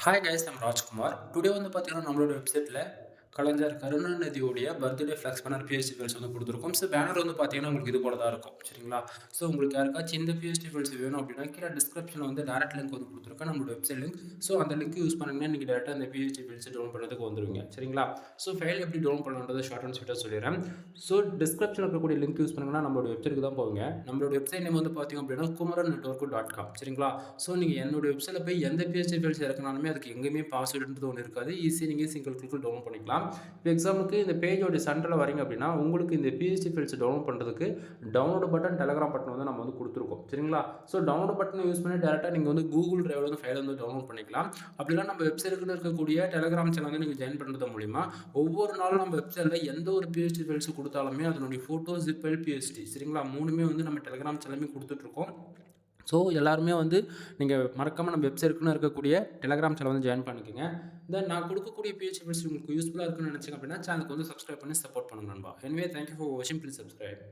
Hi guys, நம்ம Rajkumar. Today வந்து பார்த்தீங்கன்னா நம்மளோட வெப்சைட்டில் கலைஞர் கருணாநிதியுடைய பர்த்டே ஃப்ளெக்ஸ் பண்ண பிஎஸ்டி ஃபைல்ஸ் வந்து கொடுத்துருக்கோம். ஸோ பேனர் வந்து பார்த்தீங்கன்னா உங்களுக்கு இது போல தான் இருக்கும், சரிங்களா? ஸோ உங்களுக்கு யாருக்காச்சும் இந்த பிஎஸ்டி ஃபைல்ஸ் வேணும் அப்படின்னா கீழே டிஸ்கிரிப்ஷனில் வந்து டேரக்ட் லிங்க் வந்து கொடுத்துருக்கேன், நம்மளோட வெப்சைட் லிங்க். ஸோ அந்த லிங்க் யூஸ் பண்ணிங்கன்னா நீங்கள் டேரெக்டாக அந்த பிஎஸ்டி ஃபைல்ஸ் டவுன் பண்ணுறதுக்கு வந்துருவீங்க, சரிங்களா? ஸோ ஃபைல் எப்படி டவுன் பண்ணுறது ஷார்ட் அண்ட் ஸ்வீட்டாக சொல்லிடுறேன். ஸோ டிஸ்கிரிப்ஷனில் இருக்கக்கூடிய லிங்க் யூஸ் பண்ணிங்கன்னா நம்மளோட வெப்சைட்டுக்கு தான் போவீங்க. நம்மளோட வெப்சைட் நேம் வந்து பார்த்தீங்க அப்படின்னா kumaran.network.com, சரிங்களா? ஸோ நீங்கள் என்னோட வெப்சைட்டில் போய் எந்த பிஎஸ்டி ஃபைல்ஸ் இறக்குனாலுமே அதுக்கு எங்கேயுமே பாஸ்வேர்டுன்றது ஒன்று இருக்காது. ஈஸியாக நீங்கள் சிங்கிள் கிளிக்கில் டவுன் பண்ணிக்கலாம். இப்போ எக்ஸாம்பிளுக்கு இந்த பேஜோட சென்டரில் வரீங்க அப்படின்னா உங்களுக்கு இந்த பிஎஸ்டி ஃபைல்ஸ் டவுன்லோட் பண்ணுறதுக்கு டவுன்லோட் பட்டன், டெலகிராம் பட்டன் வந்து நம்ம வந்து கொடுத்துருக்கோம், சரிங்களா? ஸோ டவுன்லோட் பட்டனை யூஸ் பண்ணி டேரெக்டாக நீங்கள் வந்து கூகுள் டிரைவில் வந்து ஃபைல் வந்து டவுன்லோட் பண்ணிக்கலாம். அப்படின்னா நம்ம வெப்சைட்டுக்குள்ள இருக்கக்கூடிய டெலகிராம் சேனல் வந்து நீங்கள் ஜாயின் பண்ணுறது மூலிமா ஒவ்வொரு நாளும் நம்ம வெப்சைட்டில் எந்த ஒரு பிஎஸ்டி ஃபைல்ஸ் கொடுத்தாலுமே அதனுடைய ஃபோட்டோ, ஜிப் ஃபைல், பிஎஸ்டி, சரிங்களா? மூணுமே வந்து நம்ம டெலகிராம் சேனலுமே கொடுத்துட்ருக்கோம். ஸோ எல்லாருமே வந்து நீங்கள் மறக்காமல் நம்ம வெப்சைட்டுக்குன்னு இருக்கக்கூடிய டெலகிராம் சேனல் வந்து ஜாயின் பண்ணிக்கோங்க. தென் நான் கொடுக்கக்கூடிய பிஹெச்பி உங்களுக்கு யூஸ்ஃபுல்லாக இருக்குன்னு நினச்சிங்க அப்படின்னா சேனலுக்கு வந்து சப்ஸ்கிரைப் பண்ணி சப்போர்ட் பண்ணுங்க நண்பா. எனவே தேங்க்யூ ஃபார் வாட்சிங், ப்ளீஸ் சப்ஸ்கிரைப்.